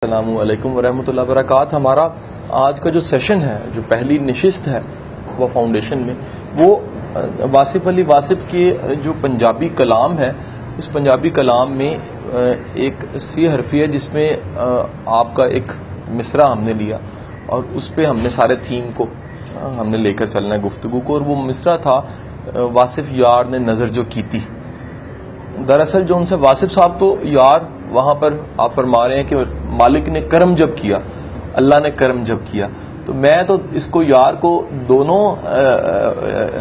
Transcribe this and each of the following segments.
السلام علیکم ورحمۃ اللہ وبرکاتہ۔ ہمارا آج کا جو سیشن ہے، جو پہلی نشست ہے وہ فاؤنڈیشن میں، وہ واصف علی واصف کے جو پنجابی کلام ہے، اس پنجابی کلام میں ایک سی حرفی ہے جس میں آپ کا ایک مصرع ہم نے لیا اور اس پہ ہم نے سارے تھیم کو ہم نے لے کر چلنا ہے گفتگو کو، اور وہ مصرع تھا واصف یار نے نظر جو کی تھی۔ دراصل جو ان سے واصف صاحب تو یار، وہاں پر آپ فرما رہے ہیں کہ مالک نے کرم جب کیا، اللہ نے کرم جب کیا، تو میں تو اس کو یار کو دونوں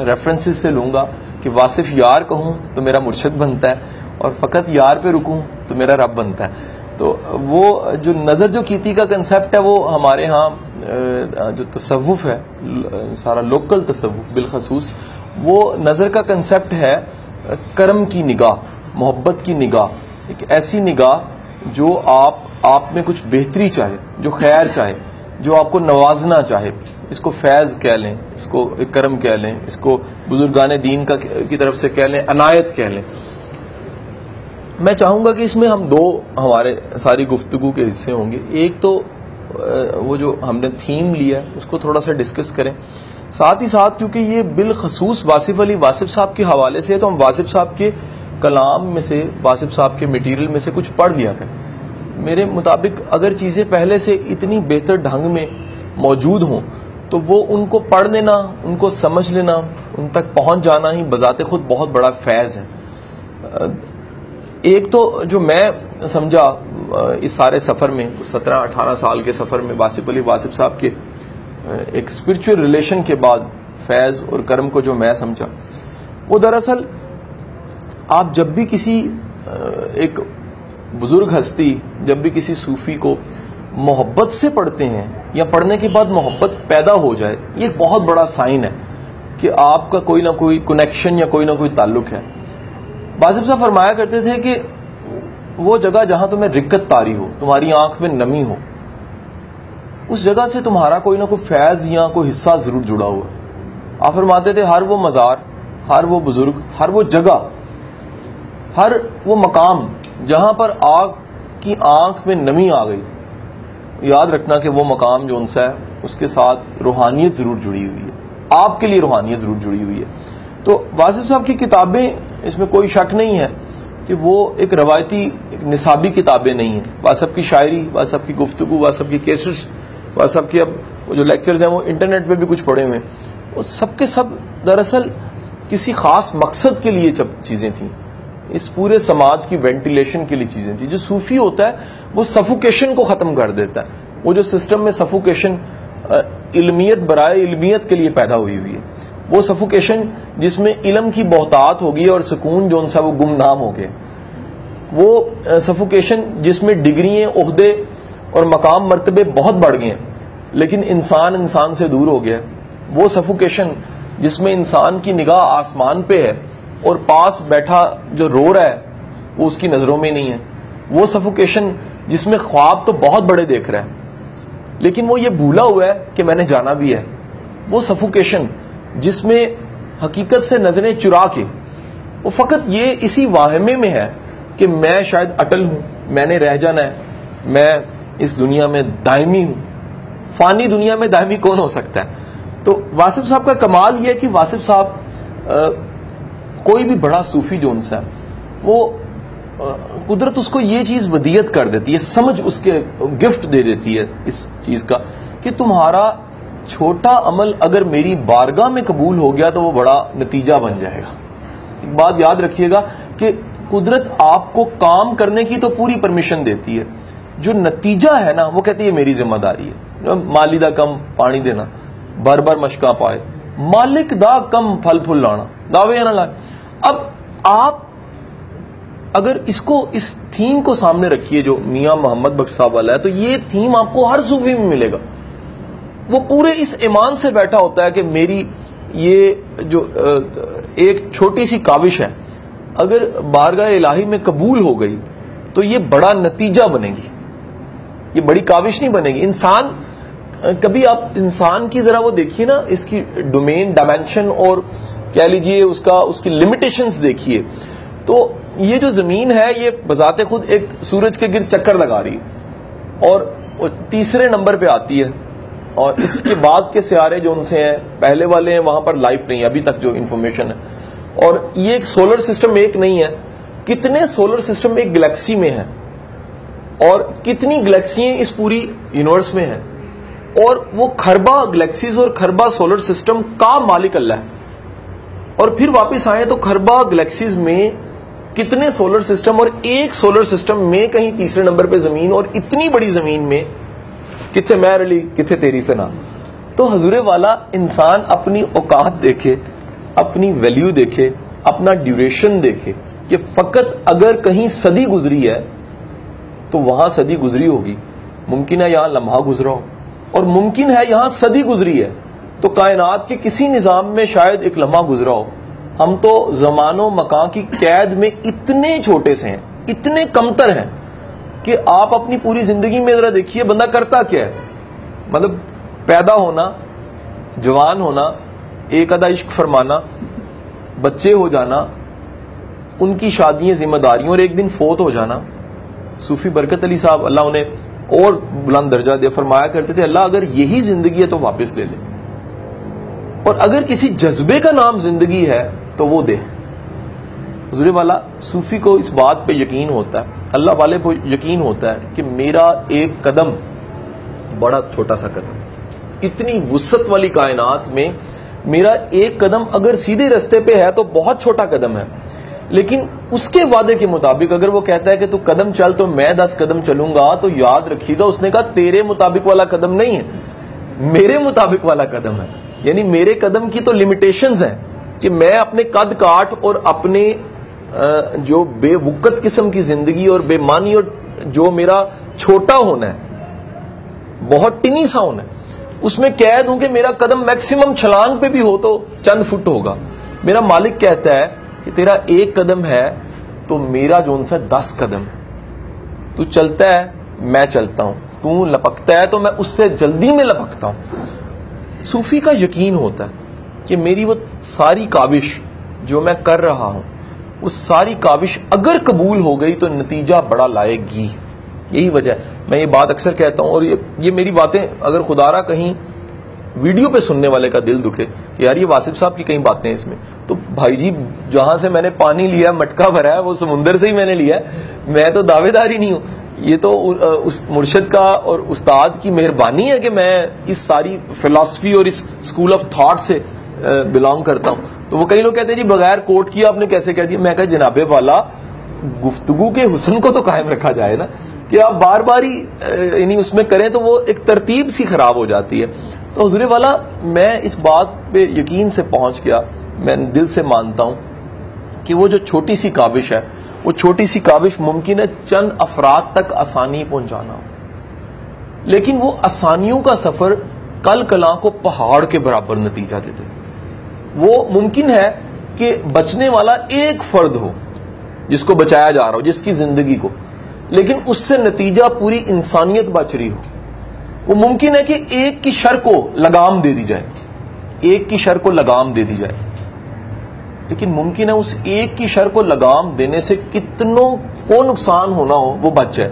ریفرنسز سے لوں گا کہ واصف یار کہوں تو میرا مرشد بنتا ہے، اور فقط یار پہ رکوں تو میرا رب بنتا ہے۔ تو وہ جو نظر جو کیتی کا کنسیپٹ ہے، وہ ہمارے ہاں جو تصوف ہے، سارا لوکل تصوف بالخصوص، وہ نظر کا کنسیپٹ ہے کرم کی نگاہ، محبت کی نگاہ، ایک ایسی نگاہ جو آپ میں کچھ بہتری چاہے، جو خیر چاہے، جو آپ کو نوازنا چاہے۔ اس کو فیض کہہ لیں، اس کو کرم کہہ لیں، اس کو بزرگان دین کی طرف سے کہہ لیں، عنایت کہہ لیں۔ میں چاہوں گا کہ اس میں ہم دو ہمارے ساری گفتگو کے حصے ہوں گے۔ ایک تو وہ جو ہم نے تھیم لیا ہے اس کو تھوڑا سا ڈسکس کریں، ساتھ ہی ساتھ کیونکہ یہ بالخصوص واصف علی واصف صاحب کے حوالے سے ہے، تو ہم واصف صاحب کے کلام میں سے، واصف صاحب کے میٹیریل میں سے کچھ پڑھ لیا کریں۔ میرے مطابق اگر چیزیں پہلے سے اتنی بہتر ڈھنگ میں موجود ہوں تو وہ ان کو پڑھ لینا، ان کو سمجھ لینا، ان تک پہنچ جانا ہی بذات خود بہت بڑا فیض ہے۔ ایک تو جو میں سمجھا اس سارے سفر میں، 17-18 سال کے سفر میں، واصف علی واصف صاحب کے ایک اسپرچول ریلیشن کے بعد فیض اور کرم کو جو میں سمجھا، وہ دراصل آپ جب بھی کسی ایک بزرگ ہستی، جب بھی کسی صوفی کو محبت سے پڑھتے ہیں یا پڑھنے کے بعد محبت پیدا ہو جائے، یہ ایک بہت بڑا سائن ہے کہ آپ کا کوئی نہ کوئی کنیکشن یا کوئی نہ کوئی تعلق ہے۔ واصف صاحب فرمایا کرتے تھے کہ وہ جگہ جہاں تمہیں رقت طاری ہو، تمہاری آنکھ میں نمی ہو، اس جگہ سے تمہارا کوئی نہ کوئی فیض یا کوئی حصہ ضرور جڑا ہوا ہے۔ آپ فرماتے تھے ہر وہ مزار، ہر وہ بزرگ، ہر وہ جگہ، ہر وہ مقام جہاں پر آگ کی آنکھ میں نمی آ گئی، یاد رکھنا کہ وہ مقام جو ان سے ہے اس کے ساتھ روحانیت ضرور جڑی ہوئی ہے، آپ کے لیے روحانیت ضرور جڑی ہوئی ہے۔ تو واصف صاحب کی کتابیں، اس میں کوئی شک نہیں ہے کہ وہ ایک روایتی، ایک نصابی کتابیں نہیں ہیں۔ واصف کی شاعری، واصف کی گفتگو، واصف کی کیسٹس، واصف کی اب جو لیکچرز ہیں وہ انٹرنیٹ پہ بھی کچھ پڑھے ہوئے ہیں، وہ سب کے سب دراصل کسی خاص مقصد کے لیے چیزیں تھیں، اس پورے سماج کی وینٹیلیشن کے لیے چیزیں تھیں۔ جو صوفی ہوتا ہے وہ سفوکیشن کو ختم کر دیتا ہے، وہ جو سسٹم میں سفوکیشن علمیت برائے علمیت کے لیے پیدا ہوئی ہے، وہ سفوکیشن جس میں علم کی بہتات ہوگی اور سکون جو ان سے وہ گمنام ہو گئے، وہ سفوکیشن جس میں ڈگریاں، عہدے اور مقام مرتبے بہت بڑھ گئے ہیں لیکن انسان سے دور ہو گیا، وہ سفوکیشن جس میں انسان کی نگاہ آسمان پہ ہے اور پاس بیٹھا جو رو رہا ہے وہ اس کی نظروں میں نہیں ہے، وہ سفوکیشن جس میں خواب تو بہت بڑے دیکھ رہا ہے لیکن وہ یہ بھولا ہوا ہے کہ میں نے جانا بھی ہے، وہ سفوکیشن جس میں حقیقت سے نظریں چرا کے وہ فقط یہ اسی واہمے میں ہے کہ میں شاید اٹل ہوں، میں نے رہ جانا ہے، میں اس دنیا میں دائمی ہوں۔ فانی دنیا میں دائمی کون ہو سکتا ہے؟ تو واصف صاحب کا کمال یہ ہے کہ واصف صاحب کوئی بھی بڑا صوفی جو ان سے ہے، وہ قدرت اس کو یہ چیز ودیت کر دیتی ہے، سمجھ اس کے گفٹ دے دیتی ہے اس چیز کا کہ تمہارا چھوٹا عمل اگر میری بارگاہ میں قبول ہو گیا تو وہ بڑا نتیجہ بن جائے گا۔ ایک بات یاد رکھیے گا کہ قدرت آپ کو کام کرنے کی تو پوری پرمیشن دیتی ہے، جو نتیجہ ہے نا وہ کہتی ہے میری ذمہ داری ہے۔ مالی دا کم پانی دینا، بار بار مشکا پائے، مالک دا کم پھل پھل لانا، دعوے نہ لائے۔ اب آپ اگر اس تھیم کو سامنے رکھیے جو میاں محمد بخش صاحب والا ہے، تو یہ تھیم آپ کو ہر صوفی میں ملے گا۔ وہ پورے اس ایمان سے بیٹھا ہوتا ہے کہ میری یہ جو ایک چھوٹی سی کاوش ہے اگر بارگاہ الہی میں قبول ہو گئی تو یہ بڑا نتیجہ بنے گی، یہ بڑی کاوش نہیں بنے گی۔ انسان کبھی آپ انسان کی ذرا وہ دیکھیے نا، اس کی ڈومین، ڈائمینشن اور کہہ لیجئے اس کی لمیٹیشنز دیکھیے، تو یہ جو زمین ہے یہ بذات خود ایک سورج کے گرد چکر لگا رہی ہے، اور تیسرے نمبر پہ آتی ہے، اور اس کے بعد کے سیارے جو ان سے ہیں، پہلے والے ہیں وہاں پر لائف نہیں ہے ابھی تک جو انفارمیشن ہے. اور یہ ایک سولر سسٹم ایک نہیں ہے، کتنے سولر سسٹم ایک گلیکسی میں ہیں، اور کتنی گلیکسیاں اس پوری یونیورس میں ہیں، اور وہ کھربا گلیکسیز اور کھربا سولر سسٹم کا مالک اللہ ہے. اور پھر واپس آئے تو کھربا گلیکسیز میں کتنے سولر سسٹم، اور ایک سولر سسٹم میں کہیں تیسرے نمبر پہ زمین، اور اتنی بڑی زمین میں کتنے میر علی کتنے تیری سنا. تو حضور والا انسان اپنی اوقات دیکھے، اپنی ویلیو دیکھے، اپنا ڈیوریشن دیکھے کہ فقط اگر کہیں صدی گزری ہے تو وہاں صدی گزری ہوگی، ممکن ہے یہاں لمحہ گزرا ہو، اور ممکن ہے یہاں صدی گزری ہے تو کائنات کے کسی نظام میں شاید ایک لمحہ گزرا ہو. ہم تو زمان و مکان کی قید میں اتنے چھوٹے سے ہیں، اتنے کمتر ہیں کہ آپ اپنی پوری زندگی میں ذرا دیکھیے بندہ کرتا کیا ہے. مطلب پیدا ہونا، جوان ہونا، ایک آدھا عشق فرمانا، بچے ہو جانا، ان کی شادیاں، ذمہ داریوں، اور ایک دن فوت ہو جانا. صوفی برکت علی صاحب اللہ انہیں اور بلند درجہ دے، فرمایا کرتے تھے اللہ اگر یہی زندگی ہے تو واپس لے لے، اور اگر کسی جذبے کا نام زندگی ہے تو وہ دے. حضور والا صوفی کو اس بات پہ یقین ہوتا ہے، اللہ والے کو یقین ہوتا ہے کہ میرا ایک قدم بڑا چھوٹا سا قدم، اتنی وسعت والی کائنات میں میرا ایک قدم اگر سیدھے رستے پہ ہے تو بہت چھوٹا قدم ہے، لیکن اس کے وعدے کے مطابق اگر وہ کہتا ہے کہ تو قدم چل تو میں 10 قدم چلوں گا، تو یاد رکھیے گا اس نے کہا تیرے مطابق والا قدم نہیں ہے، میرے مطابق والا قدم ہے. یعنی میرے قدم کی تو لمیٹیشنز ہیں کہ میں اپنے قد کاٹ اور اپنے جو بے وقت قسم کی زندگی اور بے معنی اور جو میرا چھوٹا ہونا ہے، بہت ٹنی سا ہونا ہے، اس میں قید ہوں کہ میرا قدم میکسیمم چھلانگ پہ بھی ہو تو چند فٹ ہوگا. میرا مالک کہتا ہے کہ تیرا ایک قدم ہے تو میرا جو ان سے 10 قدم ہے. تو چلتا ہے میں چلتا ہوں، تو لپکتا ہے تو میں اس سے جلدی میں لپکتا ہوں. صوفی کا یقین ہوتا ہے کہ میری وہ ساری کاوش جو میں کر رہا ہوں، وہ ساری کاوش اگر قبول ہو گئی تو نتیجہ بڑا لائے گی. یہی وجہ ہے میں یہ بات اکثر کہتا ہوں، اور یہ میری باتیں اگر خدا را کہیں ویڈیو پہ سننے والے کا دل دکھے کہ یار یہ واصف صاحب کی کئی باتیں اس میں، تو بھائی جی جہاں سے میں نے پانی لیا، مٹکا بھرا ہے، وہ سمندر سے ہی میں نے لیا ہے، میں تو دعوے دار ہی نہیں ہوں. یہ تو اس مرشد کا اور استاد کی مہربانی ہے کہ میں اس ساری فلسفی اور اس اسکول آف تھاٹ سے بلانگ کرتا ہوں. تو وہ کئی لوگ کہتے ہیں جی بغیر کوٹ کیا آپ نے کیسے کہہ دیا. میں کہا جناب والا گفتگو کے حسن کو تو قائم رکھا جائے نا، کہ آپ بار بار ہی یعنی اس میں کریں تو وہ ایک ترتیب سی خراب ہو جاتی ہے. تو حضور والا میں اس بات پہ یقین سے پہنچ گیا، میں دل سے مانتا ہوں کہ وہ جو چھوٹی سی کاوش ہے، وہ چھوٹی سی کاوش ممکن ہے چند افراد تک آسانی پہنچانا ہو، لیکن وہ آسانیوں کا سفر کل کلاں کو پہاڑ کے برابر نتیجہ دیتے. وہ ممکن ہے کہ بچنے والا ایک فرد ہو جس کو بچایا جا رہا ہو، جس کی زندگی کو، لیکن اس سے نتیجہ پوری انسانیت بچ رہی ہو. وہ ممکن ہے کہ ایک کی شر کو لگام دے دی جائے، ایک کی شر کو لگام دے دی جائے، لیکن ممکن ہے اس ایک کی شر کو لگام دینے سے کتنوں کو نقصان ہونا ہو وہ بچ جائے.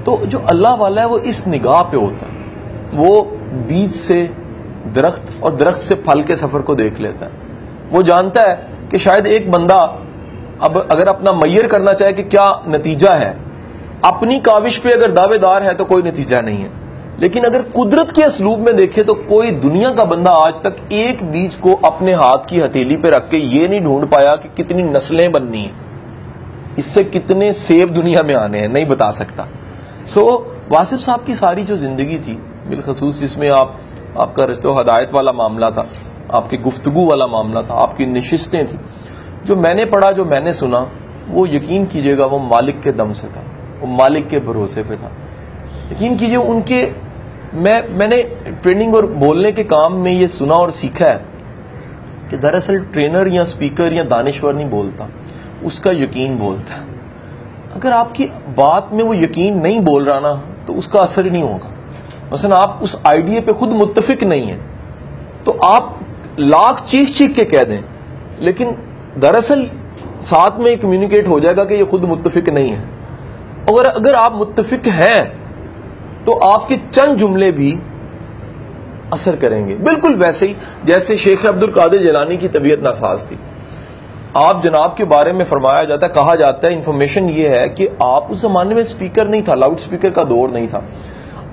تو جو اللہ والا ہے وہ اس نگاہ پہ ہوتا ہے، وہ بیج سے درخت اور درخت سے پھل کے سفر کو دیکھ لیتا ہے. وہ جانتا ہے کہ شاید ایک بندہ اب اگر اپنا میئر کرنا چاہے کہ کیا نتیجہ ہے، اپنی کاوش پہ اگر دعوے دار ہے تو کوئی نتیجہ نہیں ہے، لیکن اگر قدرت کے اسلوب میں دیکھے تو کوئی دنیا کا بندہ آج تک ایک بیج کو اپنے ہاتھ کی ہتھیلی پہ رکھ کے یہ نہیں ڈھونڈ پایا کہ کتنی نسلیں بننی ہیں، اس سے کتنے سیب دنیا میں آنے ہیں، نہیں بتا سکتا. واصف صاحب کی ساری جو زندگی تھی، بالخصوص جس میں آپ کا رشتہ و ہدایت والا معاملہ تھا، آپ کی گفتگو والا معاملہ تھا، آپ کی نشستیں تھیں، جو میں نے پڑھا، جو میں نے سنا، وہ یقین کیجئے گا وہ مالک کے دم سے تھا، وہ مالک کے بھروسے پہ تھا. یقین کیجئے ان کے میں نے ٹریننگ اور بولنے کے کام میں یہ سنا اور سیکھا ہے کہ دراصل ٹرینر یا سپیکر یا دانشور نہیں بولتا، اس کا یقین بولتا ہے. اگر آپ کی بات میں وہ یقین نہیں بول رہا نا تو اس کا اثر ہی نہیں ہوگا. مثلا آپ اس آئیڈیا پہ خود متفق نہیں ہیں تو آپ لاکھ چیخ کے کہہ دیں، لیکن دراصل ساتھ میں کمیونیکیٹ ہو جائے گا کہ یہ خود متفق نہیں ہے. اگر آپ متفق ہیں تو آپ کے چند جملے بھی اثر کریں گے، بالکل ویسے ہی جیسے شیخ عبد القادر جیلانی کی طبیعت ناساز تھی. آپ جناب کے بارے میں فرمایا جاتا ہے، کہا جاتا ہے، انفارمیشن یہ ہے کہ آپ اس زمانے میں سپیکر نہیں تھا، لاؤڈ سپیکر کا دور نہیں تھا.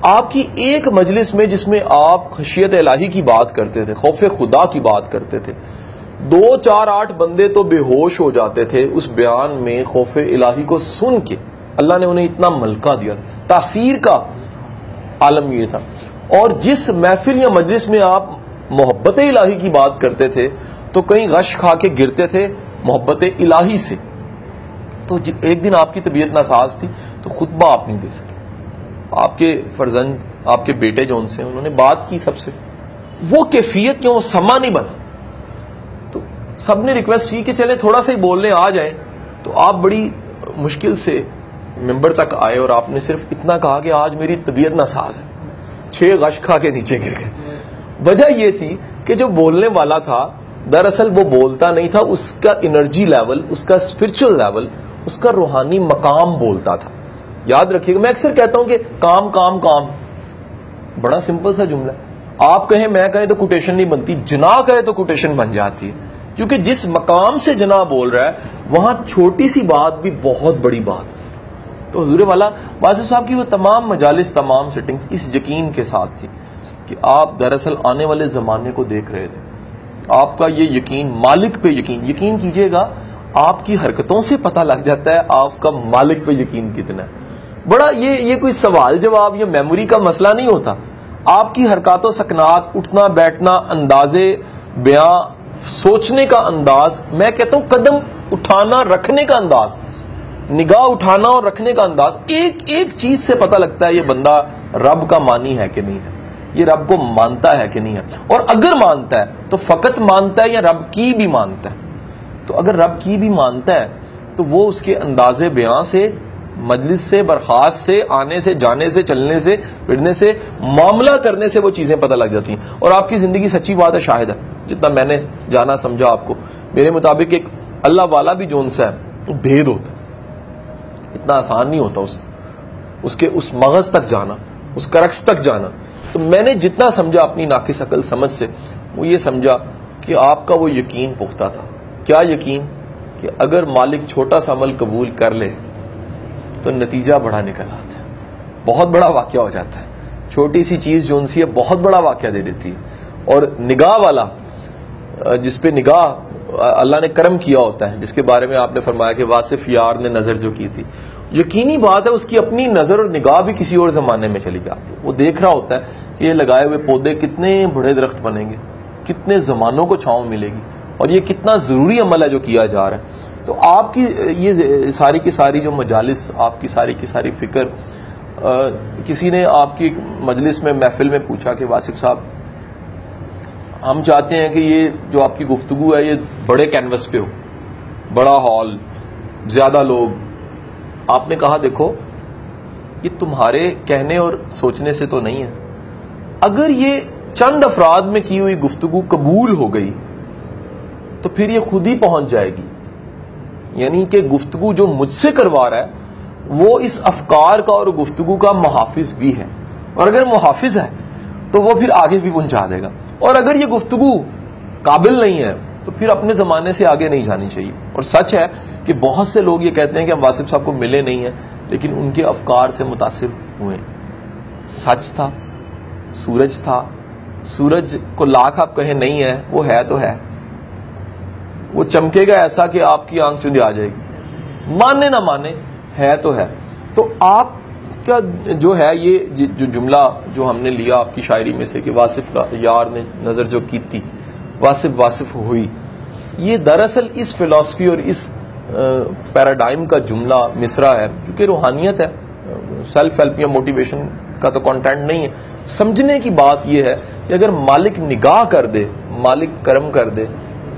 آپ کی ایک مجلس میں جس میں آپ خشیت الہی کی بات کرتے تھے، خوف خدا کی بات کرتے تھے، 2 4 8 بندے تو بے ہوش ہو جاتے تھے اس بیان میں خوف الہی کو سن کے. اللہ نے انہیں اتنا ملکہ دیا، تاثیر کا عالم یہ تھا. اور جس محفل یا مجلس میں آپ محبت الہی کی بات کرتے تھے تو کہیں غش کھا کے گرتے تھے محبت الہی سے. تو ایک دن آپ کی طبیعت ناساز تھی تو خطبہ آپ نہیں دے سکے. آپ کے فرزند، آپ کے بیٹے جو ان سے انہوں نے بات کی سب سے، وہ کیفیت کیوں، وہ سما نہیں بنا. تو سب نے ریکویسٹ کی کہ چلے تھوڑا سا ہی بولنے آ جائیں. تو آپ بڑی مشکل سے ممبر تک آئے اور آپ نے صرف اتنا کہا کہ آج میری طبیعت ناساز ہے. 6 غش کھا کے نیچے گر گئے. وجہ یہ تھی کہ جو بولنے والا تھا دراصل وہ بولتا نہیں تھا، اس کا انرجی لیول، اس کا اسپرچل لیول، اس کا روحانی مقام بولتا تھا. یاد رکھیے گا، میں اکثر کہتا ہوں کہ کام کام کام، بڑا سمپل سا جملہ ہے. آپ کہیں میں کہیں تو کوٹیشن نہیں بنتی، جنا کہے تو کوٹیشن بن جاتی ہے. کیونکہ جس مقام سے جنا بول رہا ہے وہاں چھوٹی سی بات بھی بہت بڑی بات ہے. تو حضور والا واصف صاحب کی وہ تمام مجالس، تمام سیٹنگز اس یقین کے ساتھ تھی کہ آپ دراصل آنے والے زمانے کو دیکھ رہے تھے. آپ کا یہ یقین، مالک پہ یقین کیجئے گا، آپ کی حرکتوں سے پتہ لگ جاتا ہے آپ کا مالک پہ یقین کتنا ہے. بڑا یہ کوئی سوال جواب یا میموری کا مسئلہ نہیں ہوتا. آپ کی حرکات و سکنات، اٹھنا بیٹھنا، انداز بیاں، سوچنے کا انداز، میں کہتا ہوں قدم اٹھانا رکھنے کا انداز، نگاہ اٹھانا اور رکھنے کا انداز، ایک چیز سے پتہ لگتا ہے یہ بندہ رب کا مانی ہے کہ نہیں ہے، یہ رب کو مانتا ہے کہ نہیں ہے. اور اگر مانتا ہے تو فقط مانتا ہے یا رب کی بھی مانتا ہے. تو اگر رب کی بھی مانتا ہے تو وہ اس کے انداز بیان سے، مجلس سے، برخاست سے، آنے سے، جانے سے، چلنے سے، پھرنے سے، معاملہ کرنے سے وہ چیزیں پتہ لگ جاتی ہیں. اور آپ کی زندگی سچی بات ہے، شاہد ہے. جتنا میں نے جانا سمجھا آپ کو، میرے مطابق ایک اللہ والا بھی جو ان سے ہے بھید ہوتا ہے. اتنا آسان نہیں ہوتا اس کے اس مغز تک جانا، اس کرکس تک جانا. تو میں نے جتنا سمجھا اپنی ناقص عقل سمجھ سے، وہ یہ سمجھا کہ آپ کا وہ یقین پختہ تھا. کیا یقین؟ کہ اگر مالک چھوٹا سا عمل قبول کر لے تو نتیجہ بڑا نکل آتا ہے، بہت بڑا واقعہ ہو جاتا ہے. چھوٹی سی چیز جو ان سی ہے بہت بڑا واقعہ دے دیتی ہے. اور نگاہ والا، جس پہ نگاہ اللہ نے کرم کیا ہوتا ہے، جس کے بارے میں آپ نے فرمایا کہ واصف یار نے نظر جو کی تھی، یقینی بات ہے اس کی اپنی نظر اور نگاہ بھی کسی اور زمانے میں چلی جاتی ہے. وہ دیکھ رہا ہوتا ہے کہ یہ لگائے ہوئے پودے کتنے بڑے درخت بنیں گے، کتنے زمانوں کو چھاؤں ملے گی، اور یہ کتنا ضروری عمل ہے جو کیا جا رہا ہے. تو آپ کی یہ ساری کی ساری جو مجالس، آپ کی ساری کی ساری فکر، کسی نے آپ کی مجلس میں، محفل میں پوچھا کہ واصف صاحب ہم چاہتے ہیں کہ یہ جو آپ کی گفتگو ہے یہ بڑے کینوس پہ ہو، بڑا ہال، زیادہ لوگ. آپ نے کہا دیکھو یہ تمہارے کہنے اور سوچنے سے تو نہیں ہے. اگر یہ چند افراد میں کی ہوئی گفتگو قبول ہو گئی تو پھر یہ خود ہی پہنچ جائے گی. یعنی کہ گفتگو جو مجھ سے کروا رہا ہے وہ اس افکار کا اور گفتگو کا محافظ بھی ہے، اور اگر محافظ ہے تو وہ پھر آگے بھی پہنچا دے گا. اور اگر یہ گفتگو قابل نہیں ہے تو پھر اپنے زمانے سے آگے نہیں جانی چاہیے. اور سچ ہے کہ بہت سے لوگ یہ کہتے ہیں کہ ہم واصف صاحب کو ملے نہیں ہیں لیکن ان کے افکار سے متاثر ہوئے. سچ تھا، سورج تھا. سورج کو لاکھ آپ کہیں نہیں ہے، وہ ہے تو ہے، وہ چمکے گا ایسا کہ آپ کی آنکھ چندی آ جائے گی، مانے نہ مانے، ہے تو ہے. تو آپ کا جو ہے یہ جو جملہ جو ہم نے لیا آپ کی شاعری میں سے کہ واصف یار نے نظر جو کی تھی واصف ہوئی، یہ دراصل اس فلسفی اور اس پیراڈائم کا جملہ مصرع ہے جو کہ روحانیت ہے. سیلف ہیلپ یا موٹیویشن کا تو کانٹینٹ نہیں ہے. سمجھنے کی بات یہ ہے کہ اگر مالک نگاہ کر دے، مالک کرم کر دے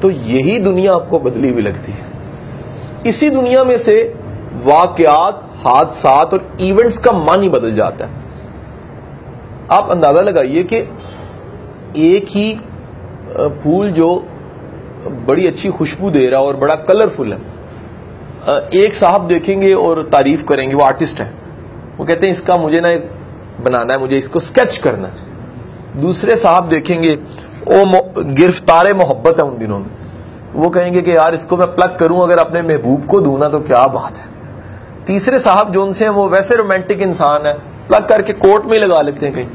تو یہی دنیا آپ کو بدلی ہوئی لگتی ہے. اسی دنیا میں سے واقعات، حادثات اور ایونٹس کا معنی بدل جاتا ہے. آپ اندازہ لگائیے کہ ایک ہی پھول جو بڑی اچھی خوشبو دے رہا اور بڑا کلرفل ہے، ایک صاحب دیکھیں گے اور تعریف کریں گے، وہ آرٹسٹ ہیں، وہ کہتے ہیں اس کا مجھے نا ایک بنانا ہے, مجھے اس کو اسکیچ کرنا ہے. دوسرے صاحب دیکھیں گے وہ گرفتار محبت ہے ان دنوں میں, وہ کہیں گے کہ یار اس کو میں پلگ کروں اگر اپنے محبوب کو دوں نا تو کیا بات ہے. تیسرے صاحب جو ان سے ہیں وہ ویسے رومانٹک انسان ہے, پلگ کر کے کوٹ میں ہی لگا لیتے ہیں کہیں,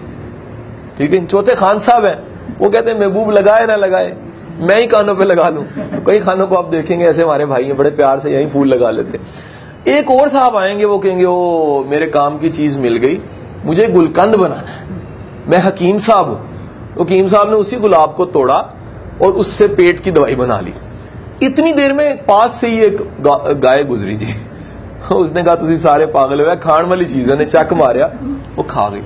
ٹھیک ہے. چوتھے خان صاحب ہیں, وہ کہتے ہیں محبوب لگائے نہ لگائے میں ہی کانوں پہ لگا لوں. کئی خانوں کو آپ دیکھیں گے ایسے ہمارے بھائی ہیں بڑے پیار سے یہی پھول لگا لیتے. ایک اور صاحب آئیں گے, وہ کہیں گے او میرے کام کی چیز مل گئی, مجھے گلقند بنانا ہے, میں حکیم صاحب ہوں. حکیم صاحب نے اسی گلاب کو توڑا اور اس سے پیٹ کی دوائی بنا لی. اتنی دیر میں پاس سے ہی ایک گائے گزری جی, اس نے کہا تسی سارے پاگل ہوئے, کھان والی چیز نے چک ماریا, وہ کھا گئی.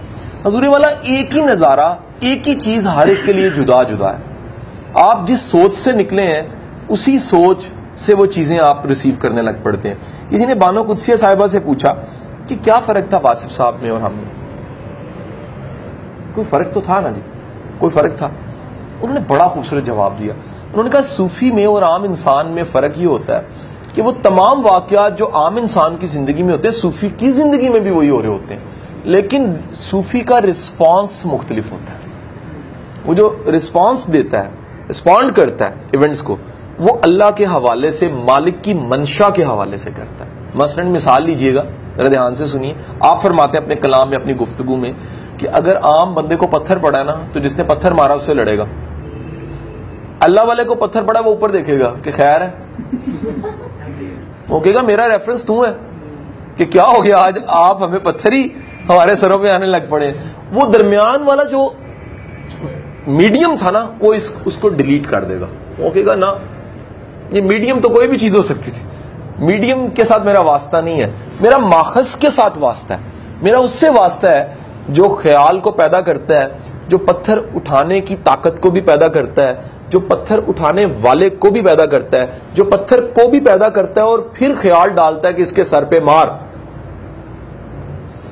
حضور والا ایک ہی نظارہ, ایک ہی چیز ہر ایک کے لیے جدا جدا ہے. آپ جس سوچ سے نکلے ہیں اسی سوچ سے وہ چیزیں آپ ریسیو کرنے لگ پڑتے ہیں. کسی نے بانو قدسیہ صاحبہ سے پوچھا کہ کیا فرق تھا واصف صاحب میں اور ہم میں؟ کوئی فرق تو تھا نا جی, کوئی فرق تھا. انہوں نے بڑا خوبصورت جواب دیا. انہوں نے کہا صوفی میں اور عام انسان میں فرق یہ ہوتا ہے کہ وہ تمام واقعات جو عام انسان کی زندگی میں ہوتے ہیں صوفی کی زندگی میں بھی وہی ہو رہے ہوتے ہیں, لیکن صوفی کا رسپانس مختلف ہوتا ہے. وہ جو رسپانس دیتا ہے, رسپونڈ کرتا ہے ایونٹس کو, وہ اللہ کے حوالے سے, مالک کی منشا کے حوالے سے کرتا ہے. مثلا مثال لیجئے گا, ذرا دھیان سے سنیے. آپ فرماتے ہیں اپنے کلام میں, اپنی گفتگو میں, کہ اگر عام بندے کو پتھر پڑا ہے نا تو جس نے پتھر مارا اس سے لڑے گا. اللہ والے کو پتھر پڑا وہ اوپر دیکھے گا کہ خیر ہے, وہ کہے گا میرا ریفرنس تو ہے کہ کیا ہو گیا آج آپ ہمیں پتھر ہی ہمارے سروں پہ آنے لگ پڑے. وہ درمیان والا جو میڈیم تھا نا وہ اس کو ڈیلیٹ کر دے گا. وہ کہے گا نا یہ میڈیم تو کوئی بھی چیز ہو سکتی تھی, میڈیم کے ساتھ میرا واسطہ نہیں ہے, میرا ماخذ کے ساتھ واسطہ ہے. میرا اس سے واسطہ ہے جو خیال کو پیدا کرتا ہے, جو پتھر اٹھانے کی طاقت کو بھی پیدا کرتا ہے, جو پتھر اٹھانے والے کو بھی پیدا کرتا ہے, جو پتھر کو بھی پیدا کرتا ہے اور پھر خیال ڈالتا ہے کہ اس کے سر پہ مار,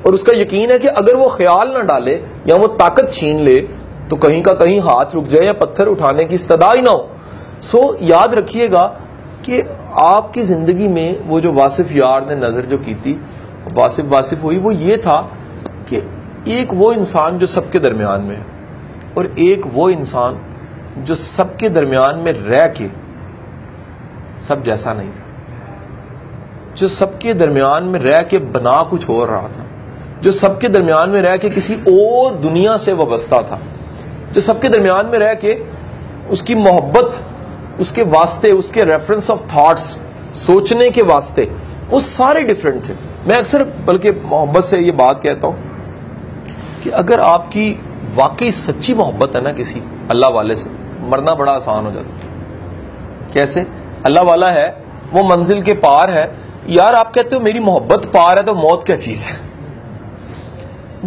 اور اس کا یقین ہے کہ اگر وہ خیال نہ ڈالے یا وہ طاقت چھین لے تو کہیں کا کہیں ہاتھ رک جائے یا پتھر اٹھانے کی استدعا ہی نہ ہو. سو یاد رکھیے گا کہ آپ کی زندگی میں وہ جو واصف یار نے نظر جو کی تھی, واصف ہوئی, وہ یہ تھا کہ ایک وہ انسان جو سب کے درمیان میں ہے, اور ایک وہ انسان جو سب کے درمیان میں رہ کے سب جیسا نہیں تھا, جو سب کے درمیان میں رہ کے بنا کچھ اور رہا تھا, جو سب کے درمیان میں رہ کے کسی اور دنیا سے وابستہ تھا, جو سب کے درمیان میں رہ کے اس کی محبت, اس کے واسطے, اس کے ریفرنس آف تھاٹس, سوچنے کے واسطے وہ سارے ڈیفرنٹ تھے. میں اکثر بلکہ محبت سے یہ بات کہتا ہوں کہ اگر آپ کی واقعی سچی محبت ہے نا کسی اللہ والے سے, مرنا بڑا آسان ہو جاتا ہے. کیسے؟ اللہ والا ہے, وہ منزل کے پار ہے, یار آپ کہتے ہو میری محبت پار ہے تو موت کیا چیز ہے.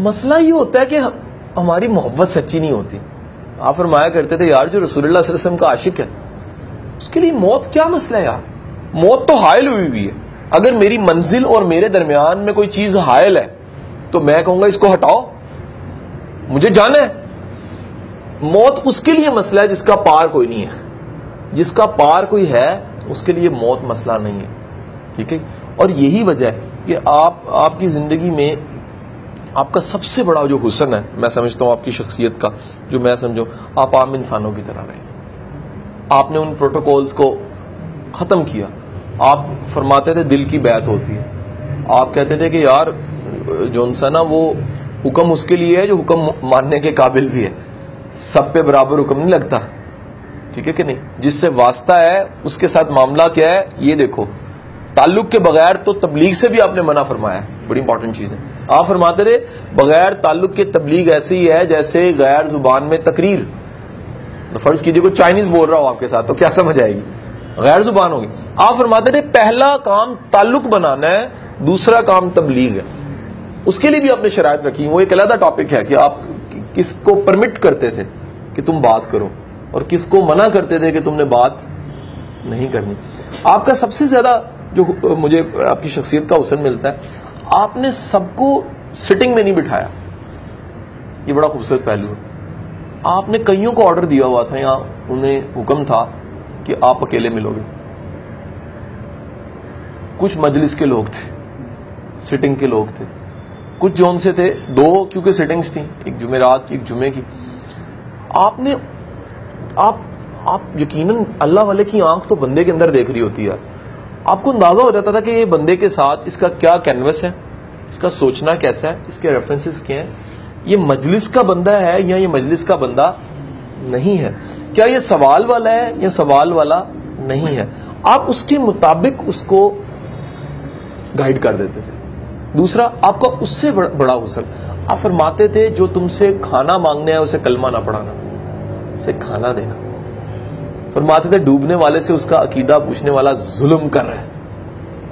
مسئلہ یہ ہوتا ہے کہ ہماری محبت سچی نہیں ہوتی. آپ فرمایا کرتے تھے یار جو رسول اللہ صلی اللہ علیہ وسلم کا عاشق ہے اس کے لیے موت کیا مسئلہ ہے یار, موت تو حائل ہوئی ہے. اگر میری منزل اور میرے درمیان میں کوئی چیز حائل ہے تو میں کہوں گا اس کو ہٹاؤ, مجھے جانا ہے. موت اس کے لیے مسئلہ ہے جس کا پار کوئی نہیں ہے. جس کا پار کوئی ہے اس کے لیے موت مسئلہ نہیں ہے. ٹھیک ہے. اور یہی وجہ ہے کہ آپ کی زندگی میں آپ کا سب سے بڑا جو حسن ہے, میں سمجھتا ہوں آپ کی شخصیت کا, جو میں سمجھوں, آپ عام انسانوں کی طرح رہے. آپ نے ان پروٹوکولز کو ختم کیا. آپ فرماتے تھے دل کی بیعت ہوتی ہے. آپ کہتے تھے کہ یار جو انسان وہ حکم اس کے لیے ہے جو حکم ماننے کے قابل بھی ہے, سب پہ برابر حکم نہیں لگتا. ٹھیک ہے کہ نہیں. جس سے واسطہ ہے اس کے ساتھ معاملہ کیا ہے یہ دیکھو. تعلق کے بغیر تو تبلیغ سے بھی آپ نے منع فرمایا ہے, بڑی امپورٹنٹ چیز ہے. آپ فرماتے رہے بغیر تعلق کے تبلیغ ایسی ہی ہے جیسے غیر زبان میں تقریر. فرض کیجئے کوئی چائنیز بول رہا ہو آپ کے ساتھ تو کیا سمجھ آئے گی, غیر زبان ہوگی. آپ فرماتے رہے پہلا کام تعلق بنانا ہے, دوسرا کام تبلیغ ہے. اس کے لیے بھی آپ نے شرائط رکھی. وہ ایک علیحدہ ٹاپک ہے کہ آپ کس کو پرمٹ کرتے تھے کہ تم بات کرو اور کس کو منع کرتے تھے کہ تم نے بات نہیں کرنی. آپ کا سب سے زیادہ جو مجھے آپ کی شخصیت کا حسن ملتا ہے, آپ نے سب کو سٹنگ میں نہیں بٹھایا. یہ بڑا خوبصورت پہلو ہے. آپ نے کئیوں کو آرڈر دیا ہوا تھا, یہاں انہیں حکم تھا کہ آپ اکیلے ملو گے. کچھ مجلس کے لوگ تھے, سٹنگ کے لوگ تھے, کچھ جون سے تھے، 2 کیونکہ سیٹنگز تھیں، ایک جمعرات کی ایک جمعے کی. آپ یقیناً اللہ والے کی آنکھ تو بندے کے اندر دیکھ رہی ہوتی ہے. آپ کو اندازہ ہو جاتا تھا کہ یہ بندے کے ساتھ اس کا کیا کینوس ہے، اس کا سوچنا کیسا ہے، اس کے ریفرنسز کیا ہیں، یہ مجلس کا بندہ ہے یا یہ مجلس کا بندہ نہیں ہے، کیا یہ سوال والا ہے یا سوال والا نہیں ہے. آپ اس کے مطابق اس کو گائیڈ کر دیتے تھے. دوسرا، آپ کا اس سے بڑا حسن، آپ فرماتے تھے جو تم سے کھانا مانگنے ہے اسے کلمہ نہ پڑھانا، اسے کھانا دینا. فرماتے تھے ڈوبنے والے سے اس کا عقیدہ پوچھنے والا ظلم کر رہا ہے.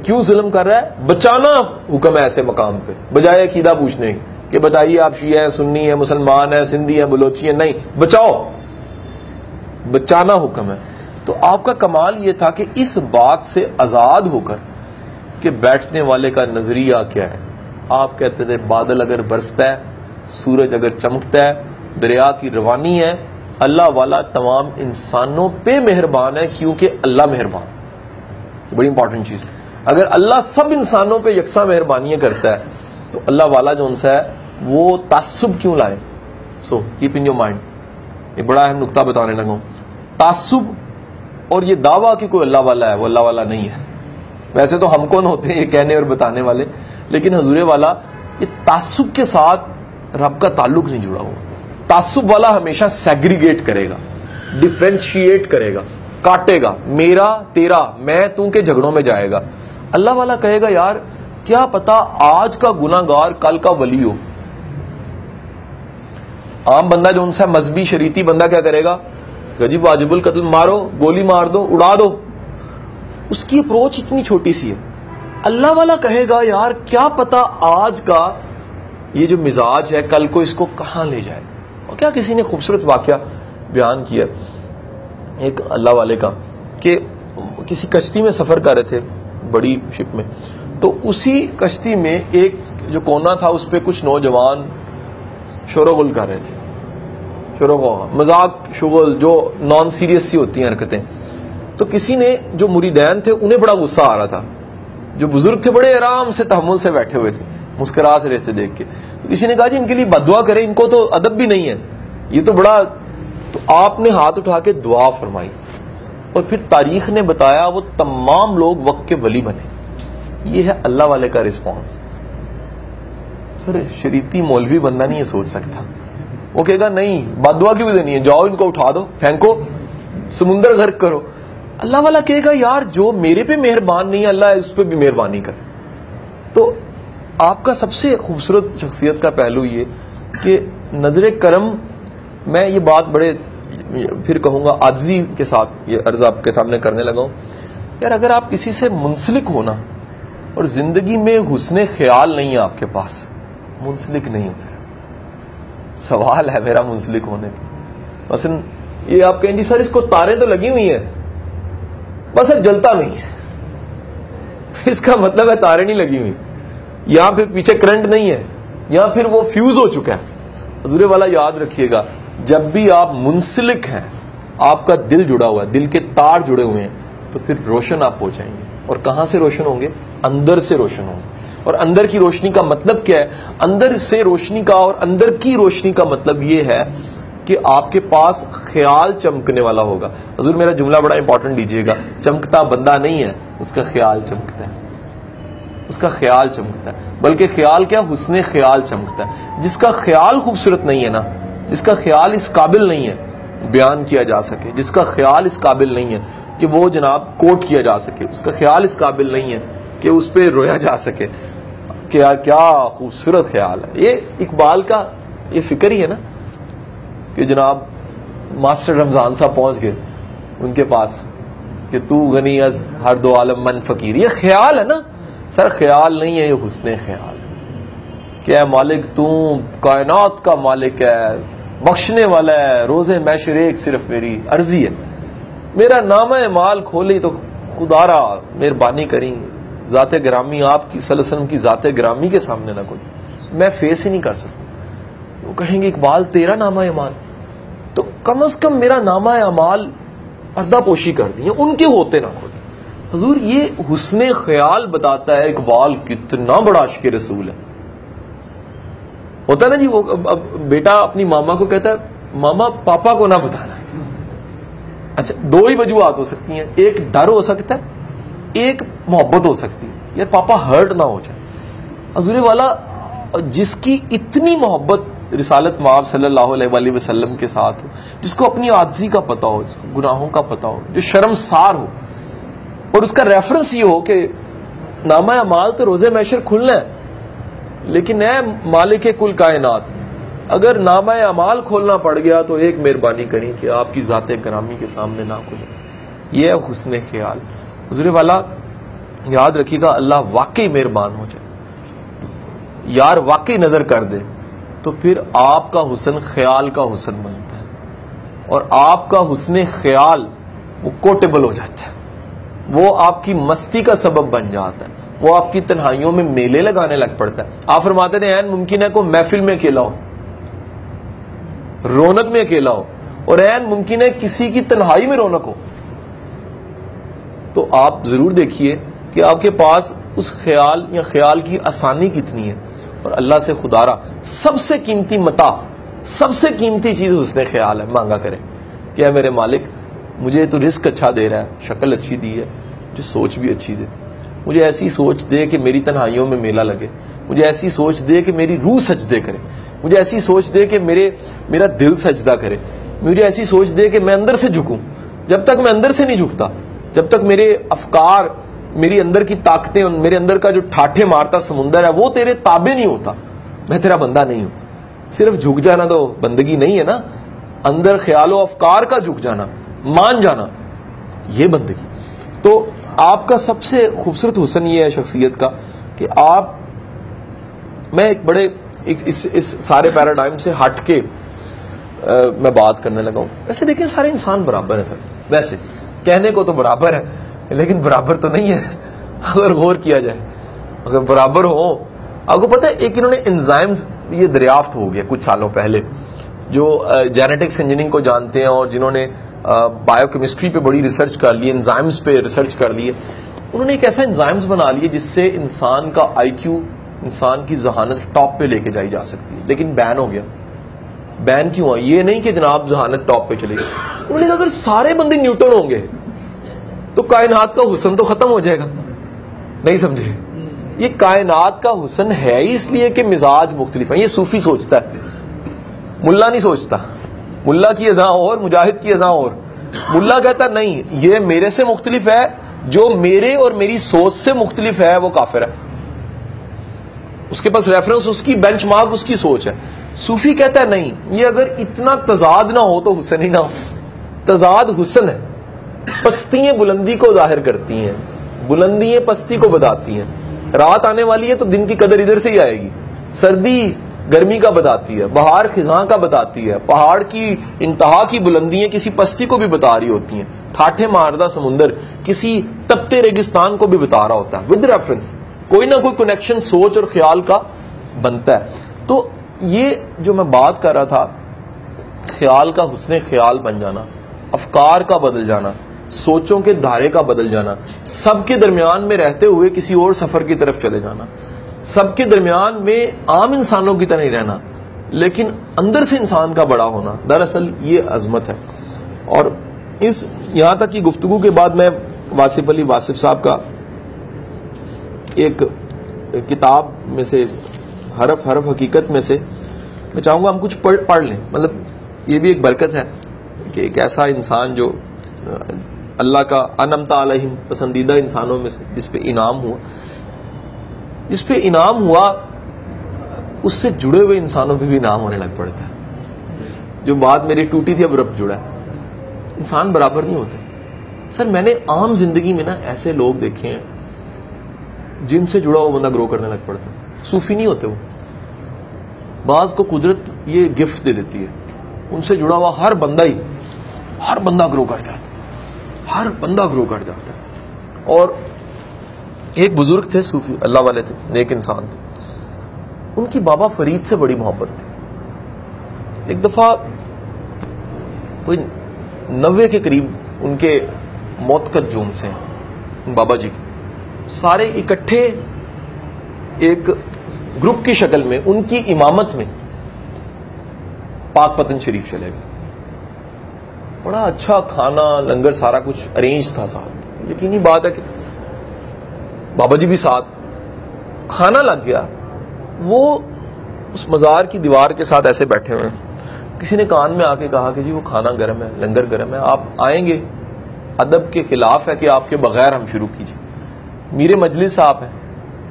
کیوں ظلم کر رہا ہے؟ بچانا حکم ہے ایسے مقام پہ، بجائے عقیدہ پوچھنے کہ بتائیے آپ شیعہ ہیں، سنی ہیں، مسلمان ہیں، سندھی ہیں، بلوچی ہیں. نہیں، بچاؤ، بچانا حکم ہے. تو آپ کا کمال یہ تھا کہ اس بات سے آزاد ہو کر کہ بیٹھنے والے کا نظریہ کیا ہے. آپ کہتے تھے بادل اگر برستا ہے، سورج اگر چمکتا ہے، دریا کی روانی ہے، اللہ والا تمام انسانوں پہ مہربان ہے کیونکہ اللہ مہربان. بڑی امپورٹنٹ چیز، اگر اللہ سب انسانوں پہ یکساں مہربانیاں کرتا ہے تو اللہ والا جو ان سے ہے وہ تعصب کیوں لائے. So keep in your mind, یہ بڑا اہم نقطہ بتانے لگا ہوں. تعصب اور یہ دعویٰ کہ کوئی اللہ والا ہے، وہ اللہ والا نہیں ہے. ویسے تو ہم کون ہوتے ہیں یہ کہنے اور بتانے والے، لیکن حضور والا یہ تعصب کے ساتھ رب کا تعلق نہیں جڑا ہوا. تعصب والا ہمیشہ سیگریگیٹ کرے گا، ڈیفرینشیٹ کرے گا، کاٹے گا، میرا تیرا میں تو کے جھگڑوں میں جائے گا. اللہ والا کہے گا یار کیا پتا آج کا گناہ گار کل کا ولی ہو. عام بندہ جو ان سے مذہبی شریعتی بندہ کیا کرے گا کہ جی واجب القتل، مارو، گولی مار دو، اڑا دو. اس کی اپروچ اتنی چھوٹی سی ہے. اللہ والا کہے گا یار کیا پتا آج کا یہ جو مزاج ہے کل کو اس کو کہاں لے جائے. اور کیا کسی نے خوبصورت واقعہ بیان کیا ایک اللہ والے کا کہ کسی کشتی میں سفر کر رہے تھے، بڑی شپ میں، تو اسی کشتی میں ایک جو کونا تھا اس پہ کچھ نوجوان شور و غل کر رہے تھے. شور و غل، مذاق، شغل، جو نان سیریس سی ہوتی ہیں حرکتیں. تو کسی نے جو مریدین تھے انہیں بڑا غصہ آ رہا تھا، جو بزرگ تھے بڑے آرام سے تحمل سے بیٹھے ہوئے تھے، مسکرا سے رہے تھے دیکھ کے. تو کسی نے کہا جی ان کے لیے بددعا کریں، ان کو تو ادب بھی نہیں ہے، یہ تو بڑا. تو آپ نے ہاتھ اٹھا کے دعا فرمائی اور پھر تاریخ نے بتایا وہ تمام لوگ وقت کے ولی بنے. یہ ہے اللہ والے کا رسپانس. سر شریعتی مولوی بندہ نہیں یہ سوچ سکتا، وہ کہے گا نہیں بددعا کیوں دینی ہے، جاؤ ان کو اٹھا دو، پھینکو، سمندر غرق کرو. اللہ والا کہے گا یار جو میرے پہ مہربان نہیں ہے اللہ اس پہ بھی مہربانی کر. تو آپ کا سب سے خوبصورت شخصیت کا پہلو یہ کہ نظر کرم، میں یہ بات بڑے پھر کہوں گا عاجزی کے ساتھ یہ عرض آپ کے سامنے کرنے لگا ہوں. یار اگر آپ کسی سے منسلک ہونا اور زندگی میں حسن خیال نہیں ہے آپ کے پاس، منسلک نہیں ہو، سوال ہے میرا منسلک ہونے کا. مثلا یہ آپ کہیں گے سر اس کو تاریں تو لگی ہوئی ہیں بس سر جلتا نہیں ہے، اس کا مطلب ہے تاریں نہیں لگی ہوئی، یہاں پھر پیچھے کرنٹ نہیں ہے، یہاں پھر وہ فیوز ہو چکا ہے. حضور والا یاد رکھیے گا جب بھی آپ منسلک ہیں، آپ کا دل جڑا ہوا ہے، دل کے تار جڑے ہوئے ہیں، تو پھر روشن آپ ہو جائیں گے. اور کہاں سے روشن ہوں گے؟ اندر سے روشن ہوں گے. اور اندر کی روشنی کا مطلب کیا ہے؟ اندر سے روشنی کا اور اندر کی روشنی کا مطلب یہ ہے کہ آپ کے پاس خیال چمکنے والا ہوگا. حضور میرا جملہ بڑا امپورٹنٹ لیجئے گا، چمکتا بندہ نہیں ہے، اس کا خیال چمکتا ہے، اس کا خیال چمکتا ہے. بلکہ خیال کیا، حسن خیال چمکتا ہے. جس کا خیال خوبصورت نہیں ہے نا، جس کا خیال اس قابل نہیں ہے بیان کیا جا سکے، جس کا خیال اس قابل نہیں ہے کہ وہ جناب کوٹ کیا جا سکے، اس کا خیال اس قابل نہیں ہے کہ اس پہ رویا جا سکے کہ یار کیا خوبصورت خیال ہے. یہ اقبال کا یہ فکر ہی ہے نا کہ جناب ماسٹر رمضان صاحب پہنچ گئے ان کے پاس کہ تو غنی از ہر دو عالم من فقیر. یہ خیال ہے نا سر، خیال نہیں ہے، یہ حسن خیال ہے. کہ مالک تو کائنات کا مالک ہے، بخشنے والا ہے، روزے محشر ایک صرف میری عرضی ہے، میرا نامہ مال کھولی تو خدا را مہربانی کریں، ذات گرامی آپ کی صلی اللہ علیہ وسلم کی ذات گرامی کے سامنے نہ کوئی میں فیس ہی نہیں کر سکتا. وہ کہیں گے اقبال تیرا نامہ اعمال، تو کم از کم میرا نامہ اعمال پردہ پوشی کر دی، ان کے ہوتے نہ کھولے. حضور یہ حسن خیال بتاتا ہے اقبال کتنا بڑا عاشق رسول ہے. ہوتا نا جی، وہ اب بیٹا اپنی ماما کو کہتا ہے ماما پاپا کو نہ بتانا. اچھا دو ہی وجوہات ہو سکتی ہیں، ایک ڈر ہو سکتا ہے، ایک محبت ہو سکتی ہے، یار پاپا ہرٹ نہ ہو جائے. حضور والا جس کی اتنی محبت رسالت مآب صلی اللہ علیہ وآلہ وسلم کے ساتھ ہو، جس کو اپنی عاجزی کا پتہ ہو، جس کو گناہوں کا پتہ ہو، جو شرمسار ہو، اور اس کا ریفرنس یہ ہو کہ نامہ اعمال تو روزے محشر کھلنا ہے، لیکن اے مالک کل کائنات، اگر نامہ اعمال کھولنا پڑ گیا تو ایک مہربانی کریں کہ آپ کی ذات گرامی کے سامنے نہ کھلے. یہ ہے حسن خیال. حضور والا یاد رکھیے گا، اللہ واقعی مہربان ہو جائے، یار واقعی نظر کر دے، تو پھر آپ کا حسن خیال کا حسن بنتا ہے، اور آپ کا حسن خیال وہ کوٹیبل ہو جاتا ہے، وہ آپ کی مستی کا سبب بن جاتا ہے، وہ آپ کی تنہائیوں میں میلے لگانے لگ پڑتا ہے. آپ فرماتے ہیں عین ممکن ہے کوئی محفل میں اکیلا ہو، رونق میں اکیلا ہو، اور عین ممکن ہے کسی کی تنہائی میں رونق ہو، تو آپ ضرور دیکھیے کہ آپ کے پاس اس خیال یا خیال کی آسانی کتنی ہے. اور اللہ سے خدا را سب سے قیمتی متاع، سب سے قیمتی چیز حسن خیال ہے. مانگا کرے کہ اے میرے مالک مجھے تو رزق اچھا دے رہا ہے، شکل اچھی دی ہے، مجھے سوچ بھی اچھی دے، مجھے ایسی سوچ دے کہ میری تنہائیوں میں میلہ لگے، مجھے ایسی سوچ دے کہ میری روح سجدے کرے، مجھے ایسی سوچ دے کہ میرا دل سجدہ کرے، مجھے ایسی سوچ دے کہ میں اندر سے جھکوں. جب تک میں اندر سے نہیں جھکتا، جب تک میرے افکار، میری اندر کی طاقتیں، میرے اندر کا جو ٹھاٹھے مارتا سمندر ہے وہ تیرے تابع نہیں ہوتا، میں تیرا بندہ نہیں ہوں. صرف جھک جانا تو بندگی نہیں ہے نا، اندر خیال و افکار کا جھک جانا، مان جانا، یہ بندگی. تو آپ کا سب سے خوبصورت حسن یہ ہے شخصیت کا کہ آپ، میں ایک بڑے اس سارے پیراڈائم سے ہٹ کے میں بات کرنے لگا ہوں. ویسے دیکھیں سارے انسان برابر ہیں سر، ویسے کہنے کو تو برابر ہے لیکن برابر تو نہیں ہے اگر غور کیا جائے. اگر برابر ہو، آپ کو پتہ ہے ایک انہوں نے انزائمز یہ دریافت ہو گیا کچھ سالوں پہلے، جو جینیٹکس انجینئرنگ کو جانتے ہیں اور جنہوں نے بایو کیمسٹری پہ بڑی ریسرچ کر لی، انزائمز پہ ریسرچ کر لی ہے، انہوں نے ایک ایسا انزائمز بنا لیے جس سے انسان کا آئی کیو، انسان کی ذہانت ٹاپ پہ لے کے جائی جا سکتی ہے. لیکن بین ہو گیا. بین کیوں ہوا؟ یہ نہیں کہ جناب ذہانت ٹاپ پہ چلے گی. انہوں نے کہا اگر سارے بندے نیوٹن ہوں گے تو کائنات کا حسن تو ختم ہو جائے گا. نہیں سمجھے؟ یہ کائنات کا حسن ہے اس لیے کہ مزاج مختلف ہے. یہ صوفی سوچتا ہے، ملا نہیں سوچتا. ملا کی اذاں اور مجاہد کی اذاں اور. ملا کہتا نہیں، یہ میرے سے مختلف ہے، جو میرے اور میری سوچ سے مختلف ہے وہ کافر ہے. اس کے پاس ریفرنس، اس کی بینچ مارک اس کی سوچ ہے. صوفی کہتا ہے نہیں، یہ اگر اتنا تضاد نہ ہو تو حسن ہی نہ ہو. تضاد حسن ہے. پستیاں بلندی کو ظاہر کرتی ہیں، بلندیاں پستی کو بتاتی ہیں. رات آنے والی ہے تو دن کی قدر ادھر سے ہی آئے گی. سردی گرمی کا بتاتی ہے، بہار خزاں کا بتاتی ہے، پہاڑ کی انتہا کی بلندیاں کسی پستی کو بھی بتا رہی ہوتی ہیں، ٹھاٹھے ماردہ سمندر کسی تپتے ریگستان کو بھی بتا رہا ہوتا ہے. ود ریفرنس کوئی نہ کوئی کنیکشن سوچ اور خیال کا بنتا ہے. تو یہ جو میں بات کر رہا تھا، خیال کا حسن خیال بن جانا، افکار کا بدل جانا، سوچوں کے دھارے کا بدل جانا، سب کے درمیان میں رہتے ہوئے کسی اور سفر کی طرف چلے جانا، سب کے درمیان میں عام انسانوں کی طرح نہیں رہنا لیکن اندر سے انسان کا بڑا ہونا، دراصل یہ عظمت ہے. اور اس یہاں تک کی گفتگو کے بعد میں واصف علی واصف صاحب کا ایک کتاب میں سے حرف حقیقت میں سے میں چاہوں گا ہم کچھ پڑھ لیں. مطلب یہ بھی ایک برکت ہے کہ ایک ایسا انسان جو اللہ کا انعمت علیہم، پسندیدہ انسانوں میں سے، جس پہ انعام ہوا اس سے جڑے ہوئے انسانوں پہ بھی انعام ہونے لگ پڑتا ہے. جو بات میری ٹوٹی تھی اب رب جڑا ہے. انسان برابر نہیں ہوتے سر. میں نے عام زندگی میں نا ایسے لوگ دیکھے ہیں جن سے جڑا ہوا بندہ گرو کرنے لگ پڑتا ہے. صوفی نہیں ہوتے وہ. بعض کو قدرت یہ گفٹ دے دیتی ہے، ان سے جڑا ہوا ہر بندہ گرو کر جاتا ہے، ہر بندہ گرو کر جاتا ہے. اور ایک بزرگ تھے صوفی، اللہ والے تھے، نیک انسان تھے. ان کی بابا فرید سے بڑی محبت تھی. ایک دفعہ کوئی 90 کے قریب ان کے موت کا جون سے ہیں بابا جی کے، سارے اکٹھے ایک گروپ کی شکل میں ان کی امامت میں پاک پتن شریف چلے گئے. بڑا اچھا کھانا لنگر سارا کچھ ارینج تھا ساتھ. یقینی بات ہے کہ بابا جی بھی ساتھ. کھانا لگ گیا, وہ اس مزار کی دیوار کے ساتھ ایسے بیٹھے ہوئے ہیں. کسی نے کان میں آ کے کہا کہ جی وہ کھانا گرم ہے, لنگر گرم ہے, آپ آئیں گے؟ ادب کے خلاف ہے کہ آپ کے بغیر ہم شروع کیجیے. میرے مجلس آپ ہیں,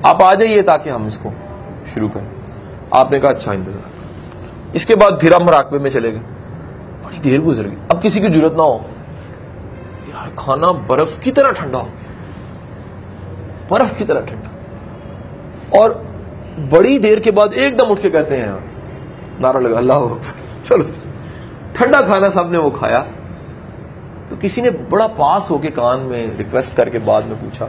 آپ آ جائیے تاکہ ہم اس کو شروع کریں. آپ نے کہا اچھا انتظار. اس کے بعد پھر ہم مراقبے میں چلے گئے. بڑی دیر گزر گئی. اب کسی کی ضرورت نہ ہو, یار کھانا برف کی طرح ٹھنڈا ہو گیا, برف کی طرح ٹھنڈا. اور بڑی دیر کے بعد ایک دم اٹھ کے کہتے ہیں, نعرہ لگا اللہ اکبر, چلو ٹھنڈا کھانا سب نے وہ کھایا. تو کسی نے بڑا پاس ہو کے کان میں ریکویسٹ کر کے بعد میں پوچھا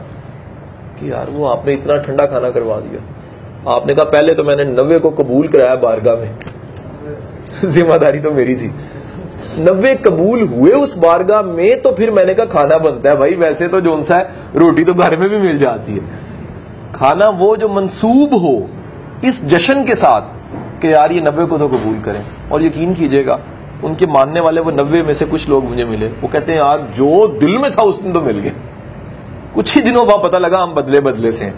کہ یار وہ آپ نے اتنا ٹھنڈا کھانا کروا دیا. آپ نے کہا پہلے تو میں نے 90 کو قبول کرایا بارگاہ میں, ذمہ داری تو میری تھی. 90 قبول ہوئے اس بارگاہ میں تو پھر میں نے کہا کھانا بنتا ہے بھائی. ویسے تو جو سا ہے روٹی تو گھر میں بھی مل جاتی ہے. کھانا وہ جو منسوب ہو اس جشن کے ساتھ کہ یار یہ 90 کو تو قبول کریں. اور یقین کیجئے گا ان کے ماننے والے وہ 90 میں سے کچھ لوگ مجھے ملے, وہ کہتے ہیں یار جو دل میں تھا اس دن تو مل گئے. کچھ ہی دنوں بعد پتہ لگا ہم بدلے سے ہیں.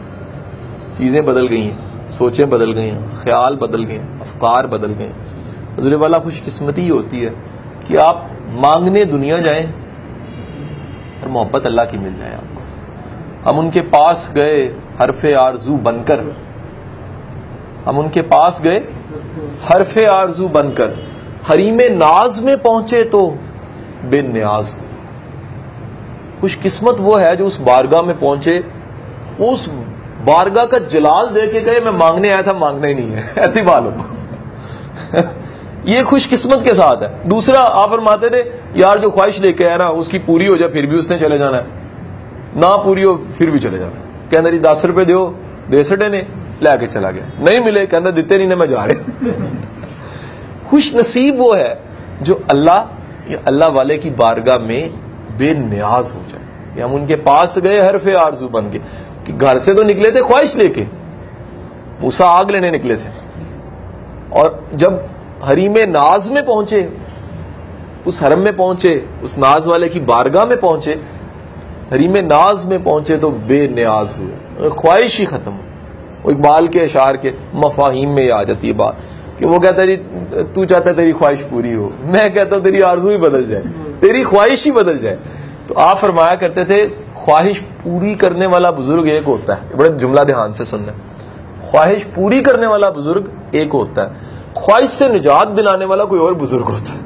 چیزیں بدل گئی ہیں, سوچیں بدل گئی ہیں, خیال بدل گئے ہیں, افکار بدل گئے ہیں. حضور والا خوش قسمتی ہوتی ہے کہ آپ مانگنے دنیا جائیں اور محبت اللہ کی مل جائے آپ کو. ہم ان کے پاس گئے حرف آرزو بن کر, ہم ان کے پاس گئے حرف آرزو بن کر, حریم ناز میں پہنچے تو بے نیاز ہو. خوش قسمت وہ ہے جو اس بارگاہ میں پہنچے, وہ اس بارگاہ کا جلال دے کے گئے میں مانگنے آیا تھا, مانگنا ہی نہیں ہے, اعتبار ہو. یہ خوش قسمت کے ساتھ ہے. دوسرا آپ فرماتے تھے یار جو خواہش لے کے آیا نا اس کی پوری ہو جائے پھر بھی اس نے چلے جانا ہے, نہ پوری ہو پھر بھی چلے جانا ہے. کہنا جی 10 روپے دیو, دے سٹے نے لے کے چلا گیا. نہیں ملے کہنا دیتے نہیں نے میں جا رہے. خوش نصیب وہ ہے جو اللہ یا اللہ والے کی بارگاہ میں بے نیاز ہو جائے. کہ ہم ان کے پاس گئے حرف آرزو بن کے, کہ گھر سے تو نکلے تھے خواہش لے کے, موسیٰ آگ لینے نکلے تھے, اور جب حریم ناز میں پہنچے, اس حرم میں پہنچے, اس ناز والے کی بارگاہ میں پہنچے, حریم ناز میں پہنچے تو بے نیاز ہوئے, خواہش ہی ختم. وہ اقبال کے اشعار کے مفاہیم میں آ جاتی ہے بات کہ وہ کہتا ہے جی تو چاہتا ہے تیری خواہش پوری ہو, میں کہتا ہوں تیری آرزو ہی بدل جائے, تیری خواہش ہی بدل جائے. تو آپ فرمایا کرتے تھے خواہش پوری کرنے والا بزرگ ایک ہوتا ہے. بڑے جملہ دھیان سے سننا, خواہش پوری کرنے والا بزرگ ایک ہوتا ہے, خواہش سے نجات دلانے والا کوئی اور بزرگ ہوتا ہے.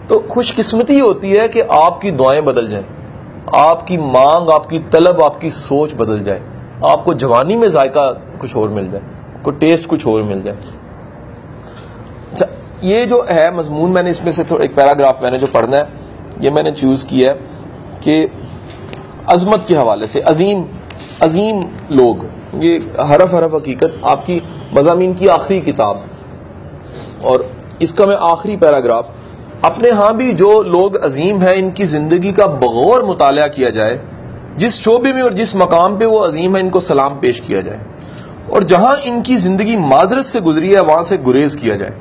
تو خوش قسمتی ہوتی ہے کہ آپ کی دعائیں بدل جائیں, آپ کی مانگ, آپ کی طلب, آپ کی سوچ بدل جائے, آپ کو جوانی میں ذائقہ کچھ اور مل جائے, کو ٹیسٹ کچھ اور مل جائے. اچھا یہ جو ہے مضمون, میں نے اس میں سے ایک پیراگراف میں نے جو پڑھنا ہے یہ میں نے چوز کیا ہے کہ عظمت کے حوالے سے عظیم لوگ, یہ حرف حقیقت آپ کی مضامین کی آخری کتاب, اور اس کا میں آخری پیراگراف, اپنے ہاں بھی جو لوگ عظیم ہیں ان کی زندگی کا بغور مطالعہ کیا جائے, جس شعبے میں اور جس مقام پہ وہ عظیم ہیں ان کو سلام پیش کیا جائے, اور جہاں ان کی زندگی معذرت سے گزری ہے وہاں سے گریز کیا جائے.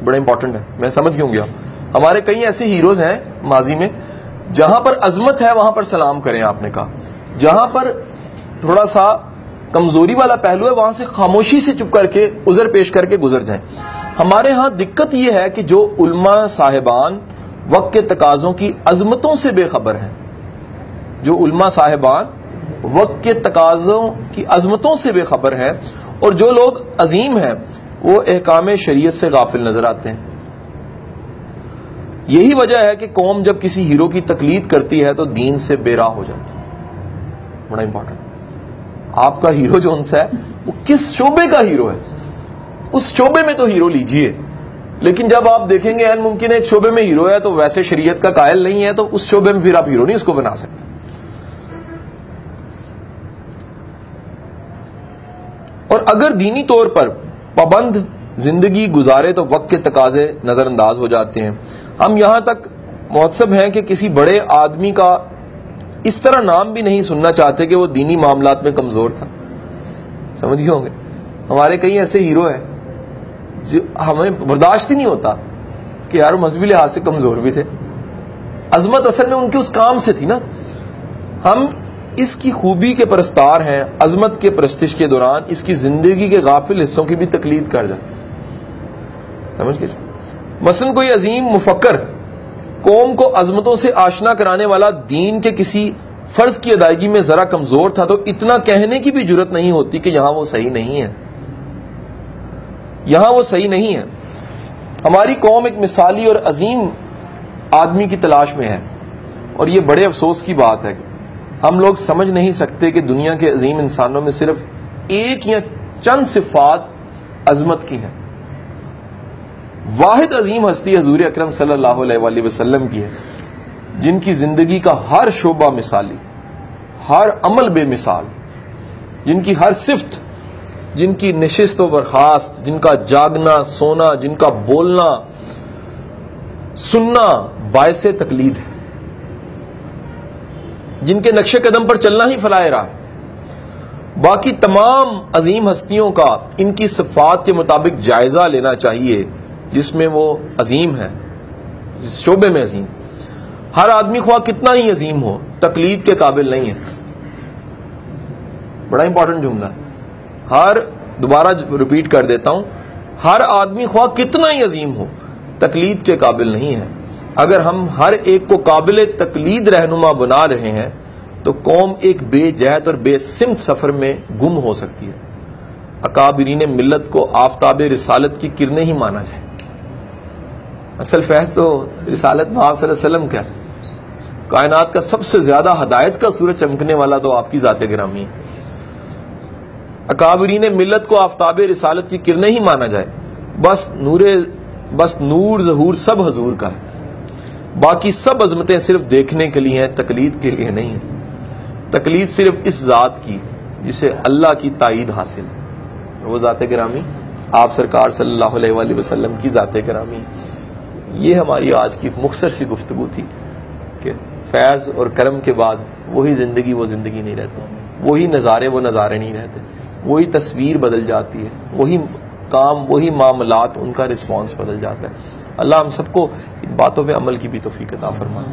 بڑا امپورٹنٹ ہے, میں سمجھ گیا ہوں گیا. ہمارے کئی ایسے ہیروز ہیں ماضی میں, جہاں پر عظمت ہے وہاں پر سلام کریں, آپ نے کہا جہاں پر تھوڑا سا کمزوری والا پہلو ہے وہاں سے خاموشی سے چپ کر کے عذر پیش کر کے گزر جائیں. ہمارے ہاں دقت یہ ہے کہ جو علماء صاحبان وقت کے تقاضوں کی عظمتوں سے بے خبر ہیں, جو علماء صاحبان وقت کے تقاضوں کی عظمتوں سے بے خبر ہیں, اور جو لوگ عظیم ہیں وہ احکام شریعت سے غافل نظر آتے ہیں. یہی وجہ ہے کہ قوم جب کسی ہیرو کی تقلید کرتی ہے تو دین سے بے راہ ہو جاتی ہے. بڑا امپورٹنٹ, آپ کا ہیرو جو ان سے ہے وہ کس شعبے کا ہیرو ہے, اس شعبے میں تو ہیرو لیجئے, لیکن جب آپ دیکھیں گے ممکن ہے ایک شعبے میں ہیرو ہے تو ویسے شریعت کا قائل نہیں ہے, تو اس شعبے میں پھر آپ ہیرو نہیں اس کو بنا سکتے. اور اگر دینی طور پر پابند زندگی گزارے تو وقت کے تقاضے نظر انداز ہو جاتے ہیں. ہم یہاں تک معتصب ہیں کہ کسی بڑے آدمی کا اس طرح نام بھی نہیں سننا چاہتے کہ وہ دینی معاملات میں کمزور تھا. سمجھ گئے ہوں گے, ہمارے کئی ایسے ہیرو ہیں ہمیں برداشت ہی نہیں ہوتا کہ یار مذہبی لحاظ سے کمزور بھی تھے. عظمت اصل میں ان کے اس کام سے تھی نا. ہم اس کی خوبی کے پرستار ہیں, عظمت کے پرستش کے دوران اس کی زندگی کے غافل حصوں کی بھی تقلید کر جاتے ہیں. سمجھ گئے؟ مثلا کوئی عظیم مفکر قوم کو عظمتوں سے آشنا کرانے والا دین کے کسی فرض کی ادائیگی میں ذرا کمزور تھا تو اتنا کہنے کی بھی جرت نہیں ہوتی کہ یہاں وہ صحیح نہیں ہے, یہاں وہ صحیح نہیں ہے. ہماری قوم ایک مثالی اور عظیم آدمی کی تلاش میں ہے, اور یہ بڑے افسوس کی بات ہے کہ ہم لوگ سمجھ نہیں سکتے کہ دنیا کے عظیم انسانوں میں صرف ایک یا چند صفات عظمت کی ہیں. واحد عظیم ہستی حضور اکرم صلی اللہ علیہ وآلہ وسلم کی ہے, جن کی زندگی کا ہر شعبہ مثالی, ہر عمل بے مثال, جن کی ہر صفت, جن کی نشست و برخاست, جن کا جاگنا سونا, جن کا بولنا سننا باعث تقلید ہے, جن کے نقش قدم پر چلنا ہی فلاح راہ. باقی تمام عظیم ہستیوں کا ان کی صفات کے مطابق جائزہ لینا چاہیے جس میں وہ عظیم ہے, جس شعبے میں عظیم. ہر آدمی خواہ کتنا ہی عظیم ہو تقلید کے قابل نہیں ہے. بڑا امپورٹنٹ جملہ, دوبارہ ریپیٹ کر دیتا ہوں, ہر آدمی خواہ کتنا ہی عظیم ہو تقلید کے قابل نہیں ہے. اگر ہم ہر ایک کو قابل تقلید رہنما بنا رہے ہیں تو قوم ایک بے جہت اور بے سمت سفر میں گم ہو سکتی ہے. اکابرین ملت کو آفتاب رسالت کی کرنیں ہی مانا جائے. اصل فیض تو رسالت میں آپ صلی اللہ علیہ وسلم کا, کائنات کا سب سے زیادہ ہدایت کا سورج چمکنے والا تو آپ کی ذات گرامی ہے. اکابرین ملت کو آفتاب رسالت کی کرنیں ہی مانا جائے. بس نور ظہور سب حضور کا ہے. باقی سب عظمتیں صرف دیکھنے کے لیے ہیں, تقلید کے لیے نہیں ہے. تقلید صرف اس ذات کی جسے اللہ کی تائید حاصل ہے, وہ ذات گرامی آپ سرکار صلی اللہ علیہ وآلہ وسلم کی ذات گرامی. یہ ہماری آج کی مختصر سی گفتگو تھی کہ فیض اور کرم کے بعد وہی زندگی وہ زندگی نہیں رہتی, وہی نظارے وہ نظارے نہیں رہتے, وہی تصویر بدل جاتی ہے, وہی کام وہی معاملات ان کا رسپانس بدل جاتا ہے. اللہ ہم سب کو ان باتوں پہ عمل کی بھی توفیق عطا فرمائے.